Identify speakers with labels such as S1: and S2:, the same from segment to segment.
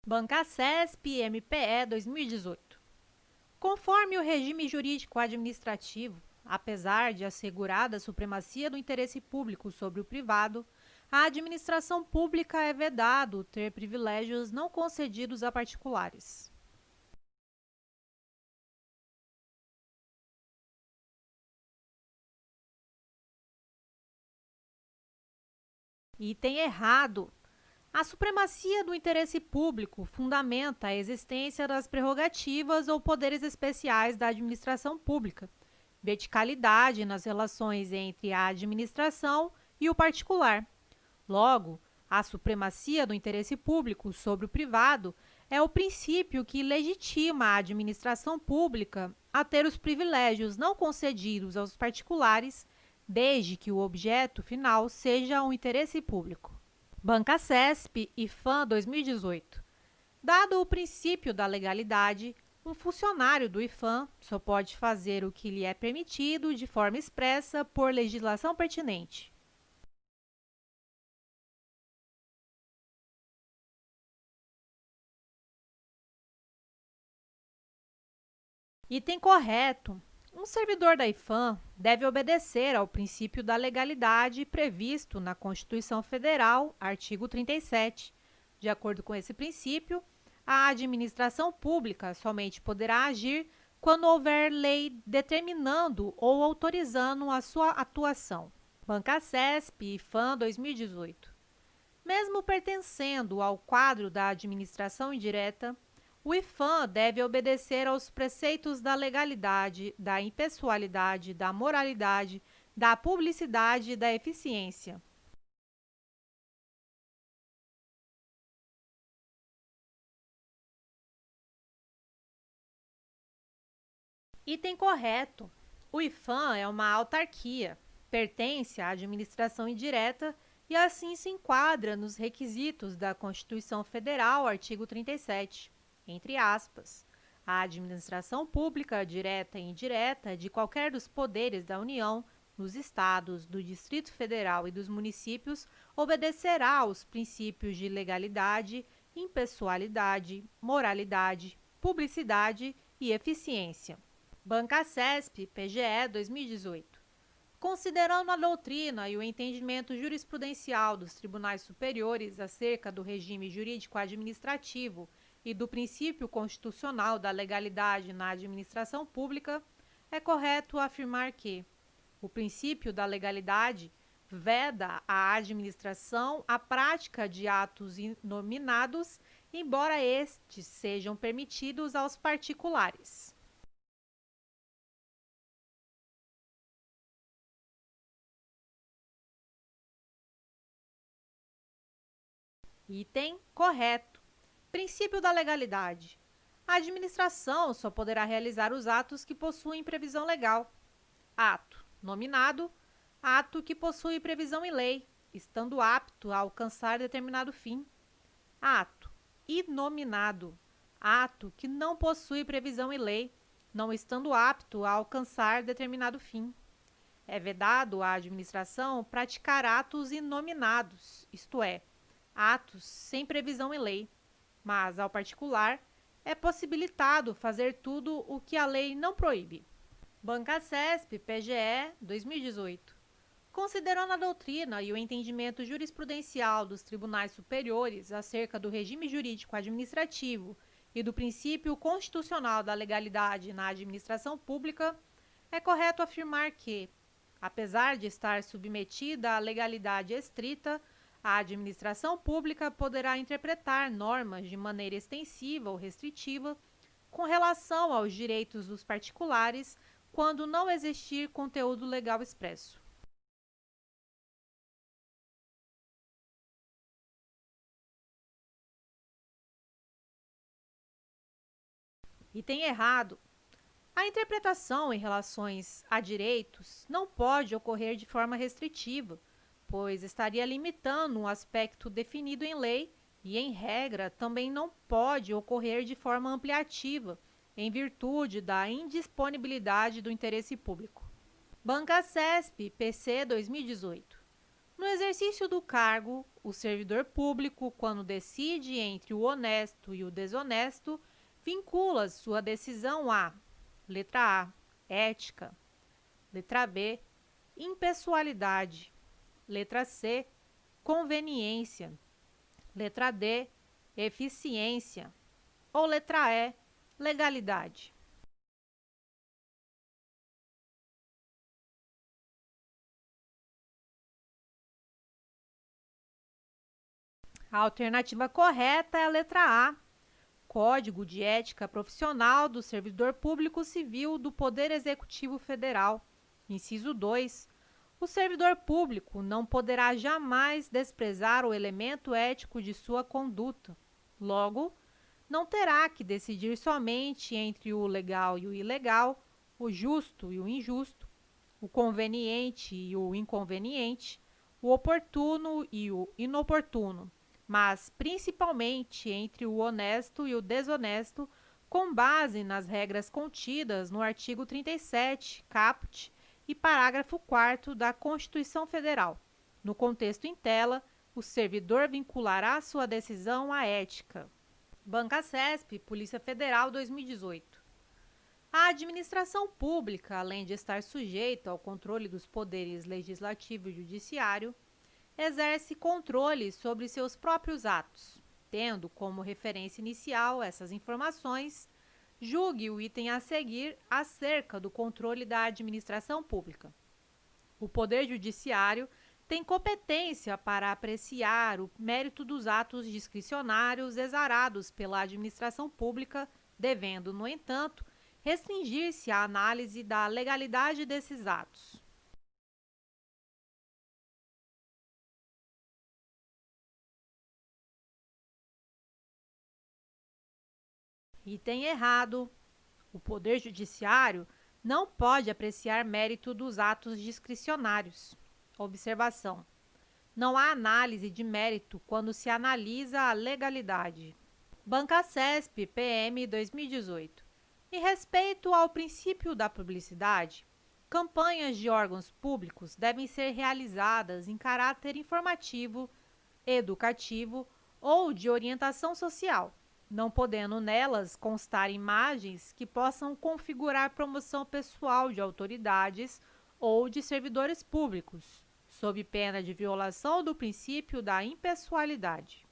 S1: Bancasesp MPE 2018. Conforme o regime jurídico administrativo, apesar de assegurada a supremacia do interesse público sobre o privado, a administração pública é vedado ter privilégios não concedidos a particulares. Item errado. A supremacia do interesse público fundamenta a existência das prerrogativas ou poderes especiais da administração pública, verticalidade nas relações entre a administração e o particular. Logo, a supremacia do interesse público sobre o privado é o princípio que legitima a administração pública a ter os privilégios não concedidos aos particulares, desde que o objeto final seja o interesse público. Bancasesp IFAM 2018. Dado o princípio da legalidade, um funcionário do IFAM só pode fazer o que lhe é permitido de forma expressa por legislação pertinente. Item correto. Um servidor da IFAM deve obedecer ao princípio da legalidade previsto na Constituição Federal, artigo 37. De acordo com esse princípio, a administração pública somente poderá agir quando houver lei determinando ou autorizando a sua atuação. Bancasesp IFAM 2018. Mesmo pertencendo ao quadro da administração indireta, o IFAM deve obedecer aos preceitos da legalidade, da impessoalidade, da moralidade, da publicidade e da eficiência. Item correto. O IFAM é uma autarquia, pertence à administração indireta e assim se enquadra nos requisitos da Constituição Federal, artigo 37. Entre aspas, a administração pública, direta e indireta, de qualquer dos poderes da União, nos estados, do Distrito Federal e dos municípios, obedecerá aos princípios de legalidade, impessoalidade, moralidade, publicidade e eficiência. Bancasesp PGE 2018. Considerando a doutrina e o entendimento jurisprudencial dos tribunais superiores acerca do regime jurídico-administrativo e do princípio constitucional da legalidade na administração pública, é correto afirmar que o princípio da legalidade veda à administração a prática de atos inominados, embora estes sejam permitidos aos particulares. Item correto. Princípio da legalidade. A administração só poderá realizar os atos que possuem previsão legal. Ato nominado, ato que possui previsão em lei, estando apto a alcançar determinado fim. Ato inominado, ato que não possui previsão em lei, não estando apto a alcançar determinado fim. É vedado à administração praticar atos inominados, isto é, atos sem previsão em lei, mas, ao particular, é possibilitado fazer tudo o que a lei não proíbe. Bancasesp PGE 2018. Considerando a doutrina e o entendimento jurisprudencial dos tribunais superiores acerca do regime jurídico administrativo e do princípio constitucional da legalidade na administração pública, é correto afirmar que, apesar de estar submetida à legalidade estrita, a administração pública poderá interpretar normas de maneira extensiva ou restritiva com relação aos direitos dos particulares quando não existir conteúdo legal expresso. Item errado. A interpretação em relações a direitos não pode ocorrer de forma restritiva, pois estaria limitando um aspecto definido em lei e, em regra, também não pode ocorrer de forma ampliativa, em virtude da indisponibilidade do interesse público. Bancasesp PC 2018. No exercício do cargo, o servidor público, quando decide entre o honesto e o desonesto, vincula sua decisão a: letra A, ética; letra B, impessoalidade; letra C, conveniência; letra D, eficiência; ou letra E, legalidade. A alternativa correta é a letra A, Código de Ética Profissional do Servidor Público Civil do Poder Executivo Federal. Inciso 2. O servidor público não poderá jamais desprezar o elemento ético de sua conduta. Logo, não terá que decidir somente entre o legal e o ilegal, o justo e o injusto, o conveniente e o inconveniente, o oportuno e o inoportuno, mas principalmente entre o honesto e o desonesto, com base nas regras contidas no artigo 37, caput, e parágrafo 4º da Constituição Federal. No contexto em tela, o servidor vinculará sua decisão à ética. Banca CESP, Polícia Federal 2018. A administração pública, além de estar sujeita ao controle dos poderes legislativo e judiciário, exerce controle sobre seus próprios atos, tendo como referência inicial essas informações. Julgue o item a seguir acerca do controle da administração pública. O Poder Judiciário tem competência para apreciar o mérito dos atos discricionários exarados pela administração pública, devendo, no entanto, restringir-se à análise da legalidade desses atos. Item errado. O Poder Judiciário não pode apreciar mérito dos atos discricionários. Observação: não há análise de mérito quando se analisa a legalidade. Banca CESP, PM 2018. Em respeito ao princípio da publicidade, campanhas de órgãos públicos devem ser realizadas em caráter informativo, educativo ou de orientação social, não podendo nelas constar imagens que possam configurar promoção pessoal de autoridades ou de servidores públicos, sob pena de violação do princípio da impessoalidade.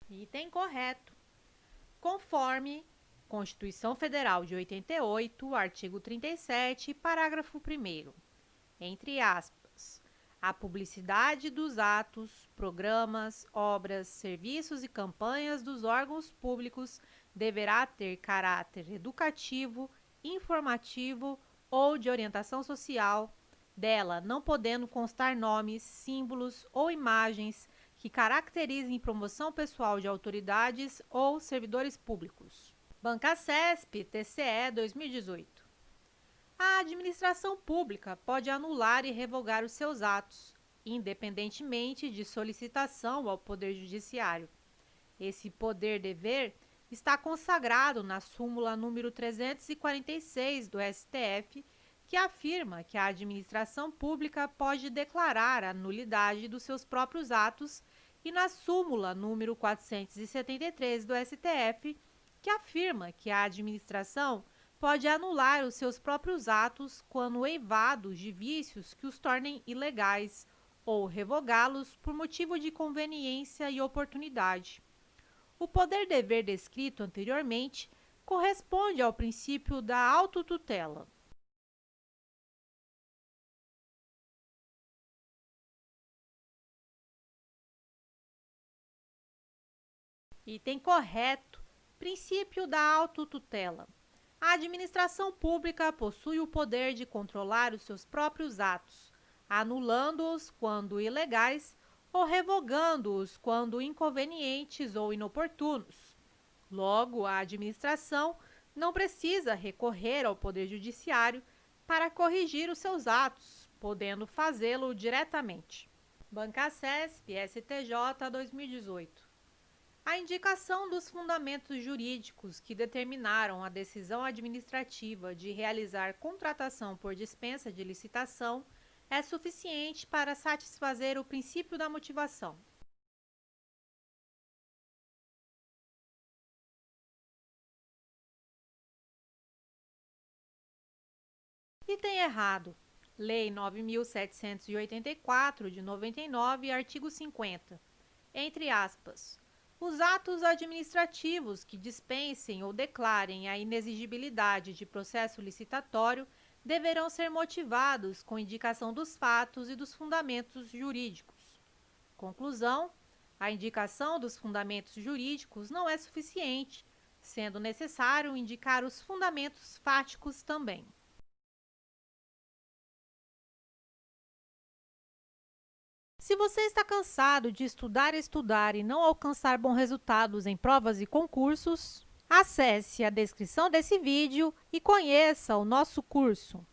S1: Item correto. Conforme Constituição Federal de 88, artigo 37, parágrafo 1º, entre aspas, a publicidade dos atos, programas, obras, serviços e campanhas dos órgãos públicos deverá ter caráter educativo, informativo ou de orientação social, dela não podendo constar nomes, símbolos ou imagens que caracterizem promoção pessoal de autoridades ou servidores públicos. Banca CESP, TCE 2018. A administração pública pode anular e revogar os seus atos, independentemente de solicitação ao Poder Judiciário. Esse poder-dever está consagrado na súmula número 346 do STF, que afirma que a administração pública pode declarar a nulidade dos seus próprios atos, e na súmula número 473 do STF, que afirma que a administração pode anular os seus próprios atos quando eivados de vícios que os tornem ilegais ou revogá-los por motivo de conveniência e oportunidade. O poder-dever descrito anteriormente corresponde ao princípio da autotutela. Item correto. Princípio da autotutela. A administração pública possui o poder de controlar os seus próprios atos, anulando-os quando ilegais ou revogando-os quando inconvenientes ou inoportunos. Logo, a administração não precisa recorrer ao Poder Judiciário para corrigir os seus atos, podendo fazê-lo diretamente. Banca CESP, STJ 2018. A indicação dos fundamentos jurídicos que determinaram a decisão administrativa de realizar contratação por dispensa de licitação é suficiente para satisfazer o princípio da motivação. Item errado. Lei 9.784, de 99, artigo 50. Entre aspas. Os atos administrativos que dispensem ou declarem a inexigibilidade de processo licitatório deverão ser motivados com indicação dos fatos e dos fundamentos jurídicos. Conclusão: a indicação dos fundamentos jurídicos não é suficiente, sendo necessário indicar os fundamentos fáticos também. Se você está cansado de estudar e não alcançar bons resultados em provas e concursos, acesse a descrição desse vídeo e conheça o nosso curso.